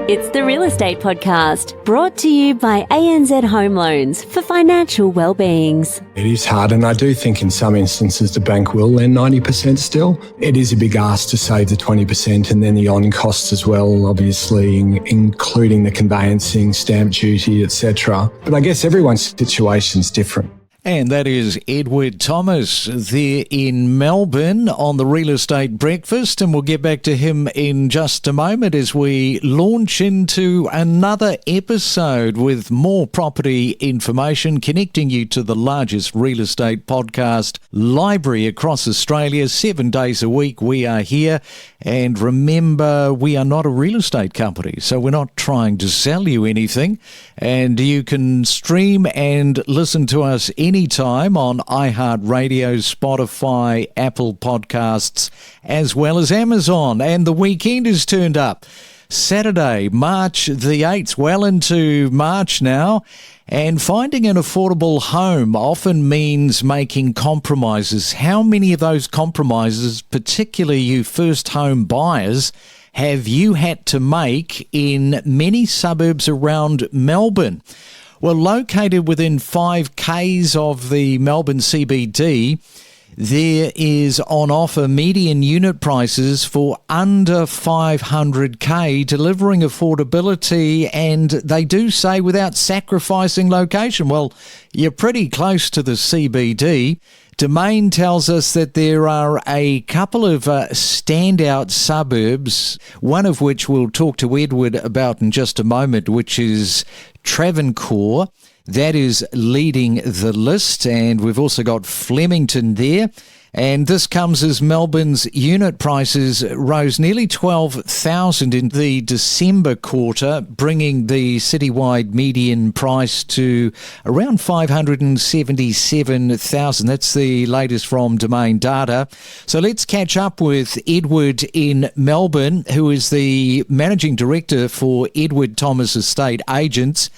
It's the Real Estate Podcast, brought to you by ANZ Home Loans for financial well-beings. It is hard, and I do think in some instances the bank will lend 90% still. It is a big ask to save the 20% and then the on-costs as well, obviously, including the conveyancing, stamp duty, etc. But I guess everyone's situation's different. And that is Edward Thomas there in Melbourne on the Real Estate Breakfast. And we'll get back to him in just a moment as we launch into another episode with more property information, connecting you to the largest real estate podcast library across Australia. 7 days a week we are here. And remember, we are not a real estate company, so we're not trying to sell you anything. And you can stream and listen to us anytime on iHeartRadio, Spotify, Apple Podcasts, as well as Amazon. And the weekend is turned up. Saturday, March the 8th, well into March now. And finding an affordable home often means making compromises. How many of those compromises, particularly you first home buyers, have you had to make in many suburbs around Melbourne? Well, located within 5 Ks of the Melbourne CBD, there is on offer median unit prices for under 500k, delivering affordability, and they do say without sacrificing location. Well, you're pretty close to the CBD. Domain tells us that there are a couple of standout suburbs, one of which we'll talk to Edward about in just a moment, which is Travancore. That is leading the list, and we've also got Flemington there. And this comes as Melbourne's unit prices rose nearly 12,000 in the December quarter, bringing the citywide median price to around 577,000. That's the latest from Domain data. So let's catch up with Edward in Melbourne, who is the Managing Director for Edward Thomas Estate Agents.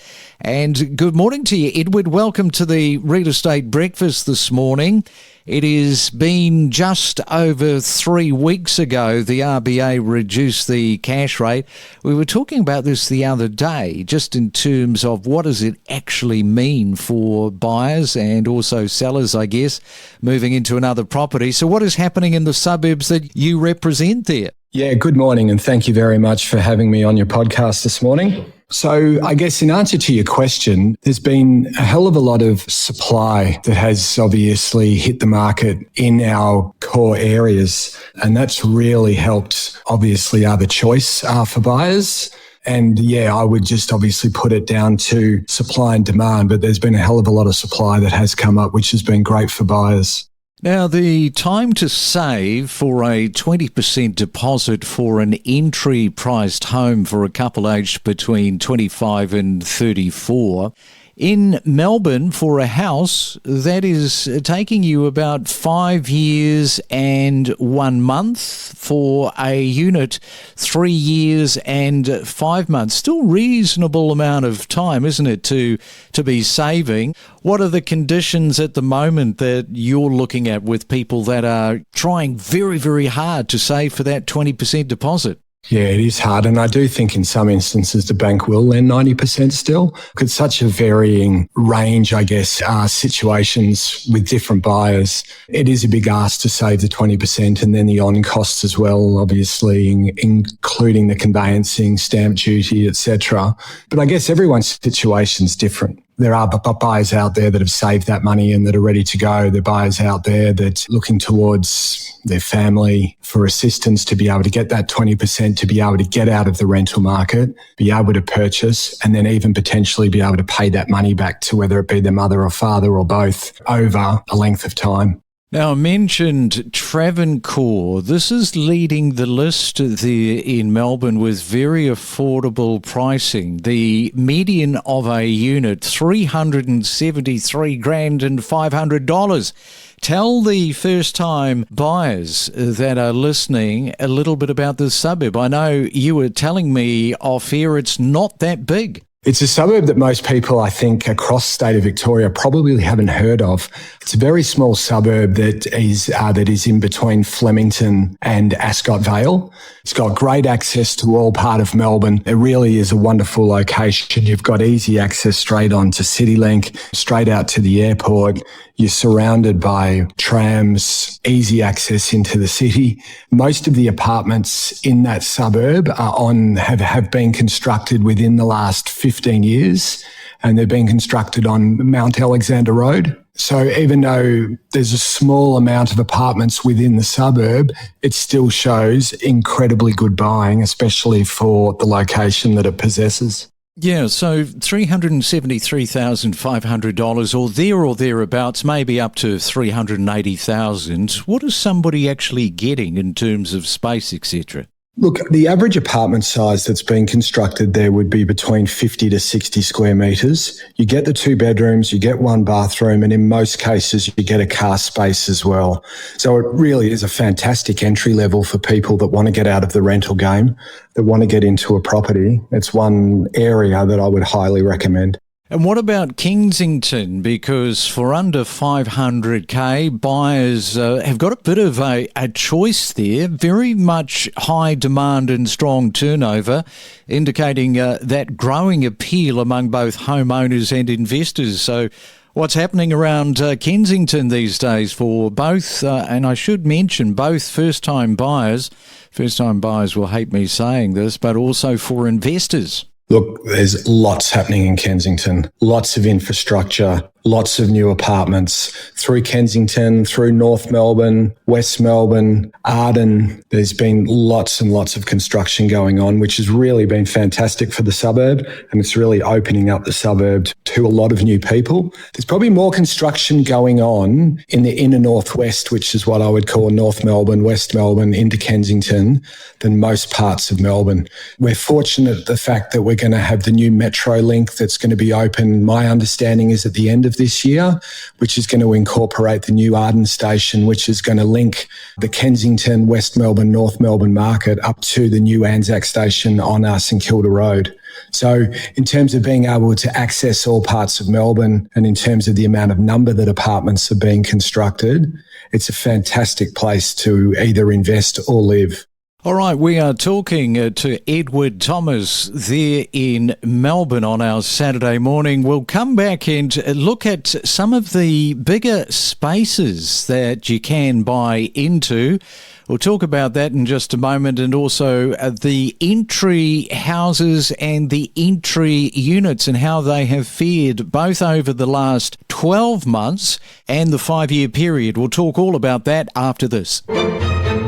And good morning to you, Edward. Welcome to the Real Estate Breakfast this morning. It has been just over 3 weeks ago the RBA reduced the cash rate. We were talking about this the other day, just in terms of what does it actually mean for buyers and also sellers, I guess, moving into another property. So what is happening in the suburbs that you represent there? Yeah, good morning, and thank you very much for having me on your podcast this morning. So I guess in answer to your question, there's been a hell of a lot of supply that has obviously hit the market in our core areas, and that's really helped obviously the choice for buyers. And yeah, I would just obviously put it down to supply and demand, but there's been a hell of a lot of supply that has come up, which has been great for buyers. Now, the time to save for a 20% deposit for an entry-priced home for a couple aged between 25 and 34. In Melbourne, for a house, that is taking you about 5 years and 1 month. For a unit, 3 years and 5 months. Still reasonable amount of time, isn't it, to be saving? What are the conditions at the moment that you're looking at with people that are trying very, very hard to save for that 20% deposit? Yeah, it is hard, and I do think in some instances the bank will lend 90% still. It's such a varying range, I guess, situations with different buyers. It is a big ask to save the 20% and then the on-costs as well, obviously, including the conveyancing, stamp duty, etc. But I guess everyone's situation's different. There are buyers out there that have saved that money and that are ready to go. There are buyers out there that are looking towards their family for assistance to be able to get that 20%, to be able to get out of the rental market, be able to purchase, and then even potentially be able to pay that money back to whether it be their mother or father or both over a length of time. Now, I mentioned Travancore. This is leading the list there in Melbourne with very affordable pricing. The median of a unit, $373,500. Tell the first-time buyers that are listening a little bit about this suburb. I know you were telling me off here it's not that big. It's a suburb that most people, I think, across the state of Victoria probably haven't heard of. It's a very small suburb that is in between Flemington and Ascot Vale. It's got great access to all part of Melbourne. It really is a wonderful location. You've got easy access straight on to CityLink, straight out to the airport. You're surrounded by trams, easy access into the city. Most of the apartments in that suburb have been constructed within the last 15 years, and they've been constructed on Mount Alexander Road. So even though there's a small amount of apartments within the suburb, it still shows incredibly good buying, especially for the location that it possesses. Yeah, so $373,500 or thereabouts, maybe up to $380,000. What is somebody actually getting in terms of space, etc.? Look, the average apartment size that's been constructed there would be between 50 to 60 square metres. You get the 2 bedrooms, you get 1 bathroom, and in most cases you get a car space as well. So it really is a fantastic entry level for people that want to get out of the rental game, that want to get into a property. It's one area that I would highly recommend. And what about Kensington? Because for under 500K, buyers have got a bit of a choice there. Very much high demand and strong turnover, indicating that growing appeal among both homeowners and investors. So what's happening around Kensington these days for both, and I should mention, both first-time buyers. First-time buyers will hate me saying this, but also for investors. Look, there's lots happening in Kensington, lots of infrastructure, lots of new apartments through Kensington, through North Melbourne, West Melbourne, Arden. There's been lots and lots of construction going on, which has really been fantastic for the suburb, and it's really opening up the suburb to a lot of new people. There's probably more construction going on in the inner northwest, which is what I would call North Melbourne, West Melbourne, into Kensington, than most parts of Melbourne. We're fortunate the fact that we're going to have the new metro link that's going to be open. My understanding is at the end of this year, which is going to incorporate the new Arden station, which is going to link the Kensington, West Melbourne, North Melbourne market up to the new Anzac station on St Kilda Road. So in terms of being able to access all parts of Melbourne, and in terms of the amount of number that apartments are being constructed, it's a fantastic place to either invest or live. All right, we are talking to Edward Thomas there in Melbourne on our Saturday morning. We'll come back and look at some of the bigger spaces that you can buy into. We'll talk about that in just a moment, and also the entry houses and the entry units and how they have fared both over the last 12 months and the 5-year period. We'll talk all about that after this.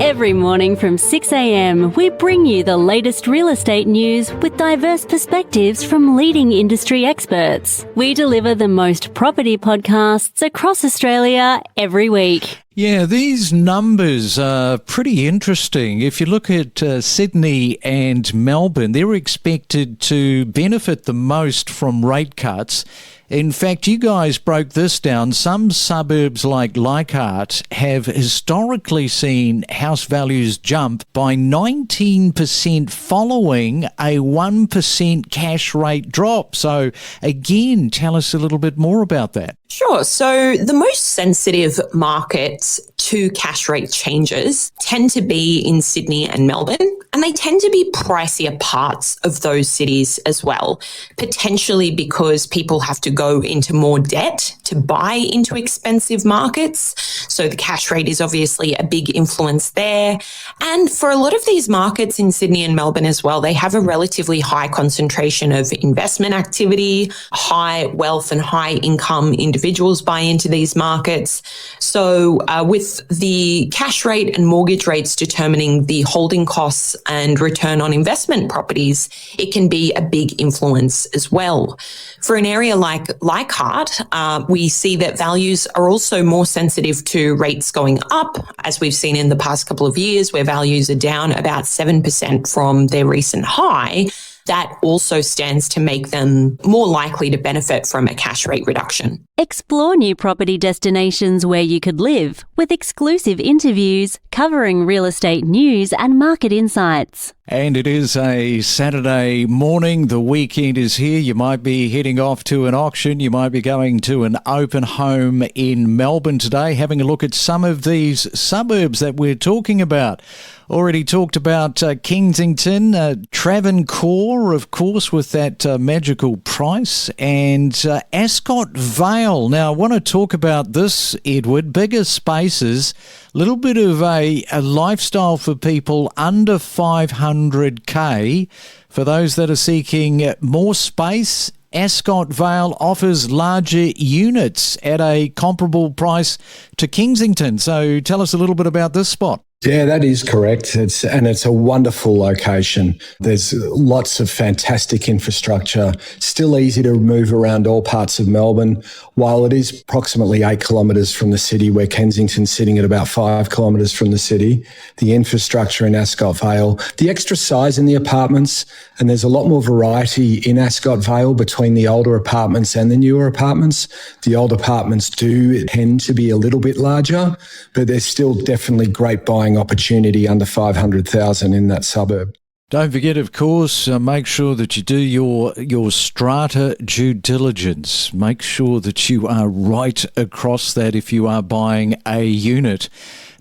Every morning from 6 a.m, we bring you the latest real estate news with diverse perspectives from leading industry experts. We deliver the most property podcasts across Australia every week. Yeah, these numbers are pretty interesting. If you look at Sydney and Melbourne, they're expected to benefit the most from rate cuts. In fact, you guys broke this down. Some suburbs like Leichhardt have historically seen house values jump by 19% following a 1% cash rate drop. So again, tell us a little bit more about that. Sure. So the most sensitive markets to cash rate changes tend to be in Sydney and Melbourne, and they tend to be pricier parts of those cities as well, potentially because people have to go into more debt to buy into expensive markets. So the cash rate is obviously a big influence there. And for a lot of these markets in Sydney and Melbourne as well, they have a relatively high concentration of investment activity, high wealth and high income individuals buy into these markets. So with the cash rate and mortgage rates determining the holding costs and return on investment properties, it can be a big influence as well. For an area like Leichhardt, we see that values are also more sensitive to rates going up, as we've seen in the past couple of years, where values are down about 7% from their recent high. That also stands to make them more likely to benefit from a cash rate reduction. Explore new property destinations where you could live with exclusive interviews covering real estate news and market insights. And it is a Saturday morning. The weekend is here. You might be heading off to an auction. You might be going to an open home in Melbourne today, having a look at some of these suburbs that we're talking about. Already talked about Kensington, Travancore, of course, with that magical price, and Ascot Vale. Now, I want to talk about this, Edward. Bigger spaces, a little bit of a lifestyle for people under 500k. For those that are seeking more space, Ascot Vale offers larger units at a comparable price to Kensington. So tell us a little bit about this spot. Yeah, that is correct. It's a wonderful location. There's lots of fantastic infrastructure, still easy to move around all parts of Melbourne. While it is approximately 8 kilometres from the city, where Kensington's sitting at about 5 kilometres from the city, the infrastructure in Ascot Vale, the extra size in the apartments, and there's a lot more variety in Ascot Vale between the older apartments and the newer apartments. The old apartments do tend to be a little bit larger, but there's still definitely great buying opportunity under 500,000 in that suburb. Don't forget, of course, make sure that you do your strata due diligence. Make sure that you are right across that if you are buying a unit.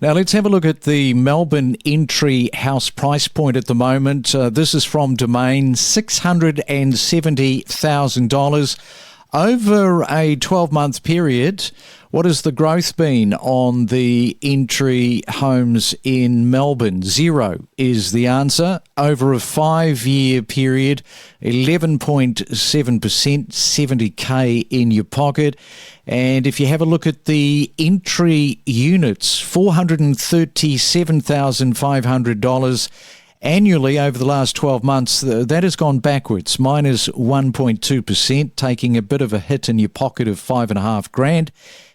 Now, let's have a look at the Melbourne entry house price point at the moment. This is from Domain, $670,000. Over a 12-month period, what has the growth been on the entry homes in Melbourne? 0 is the answer. Over a 5-year period, 11.7%, 70k in your pocket. And if you have a look at the entry units, $437,500 annually over the last 12 months, that has gone backwards, minus 1.2%, taking a bit of a hit in your pocket of $5,500.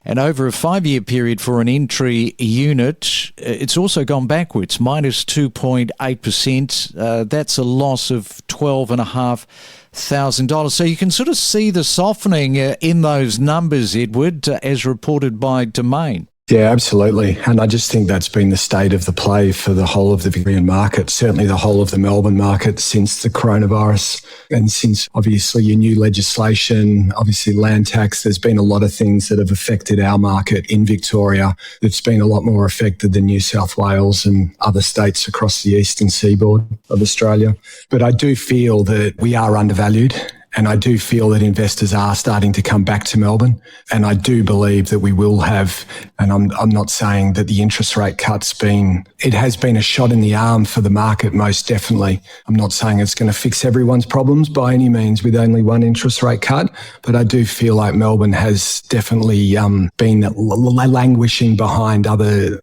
And over a 5-year period for an entry unit, it's also gone backwards, minus 2.8%. That's a loss of $12,500. So you can sort of see the softening in those numbers, Edward, as reported by Domain. Yeah, absolutely. And I just think that's been the state of the play for the whole of the Victorian market, certainly the whole of the Melbourne market since the coronavirus and since obviously your new legislation, obviously land tax. There's been a lot of things that have affected our market in Victoria that's been a lot more affected than New South Wales and other states across the eastern seaboard of Australia. But I do feel that we are undervalued. And I do feel that investors are starting to come back to Melbourne. And I do believe that we will have, and I'm not saying that the interest rate it has been a shot in the arm for the market, most definitely. I'm not saying it's going to fix everyone's problems by any means with only one interest rate cut, but I do feel like Melbourne has definitely been languishing behind other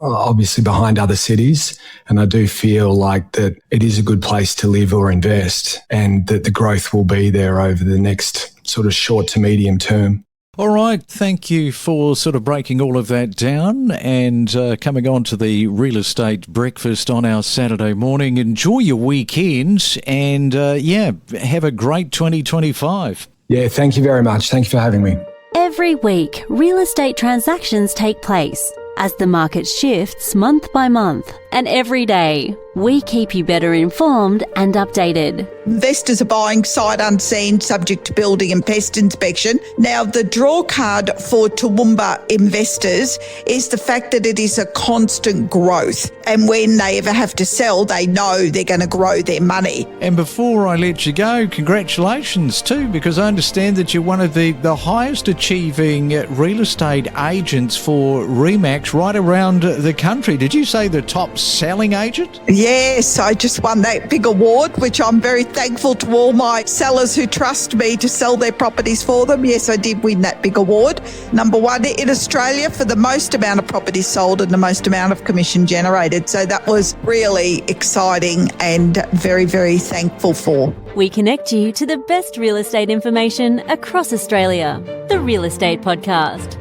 cities. And I do feel like that it is a good place to live or invest and that the growth will be there over the next sort of short to medium term. All right, thank you for sort of breaking all of that down and coming on to the real estate breakfast on our Saturday morning. Enjoy your weekend and, have a great 2025. Yeah, thank you very much. Thank you for having me. Every week, real estate transactions take place as the market shifts month by month. And every day, we keep you better informed and updated. Investors are buying sight unseen, subject to building and pest inspection. Now, the draw card for Toowoomba investors is the fact that it is a constant growth. And when they ever have to sell, they know they're going to grow their money. And before I let you go, congratulations too, because I understand that you're one of the highest achieving real estate agents for RE/MAX right around the country. Did you say the top selling agent? Yes, I just won that big award, which I'm very thankful to all my sellers who trust me to sell their properties for them. Yes, I did win that big award. Number 1 in Australia for the most amount of properties sold and the most amount of commission generated. So that was really exciting and very, very thankful for. We connect you to the best real estate information across Australia. The Real Estate Podcast.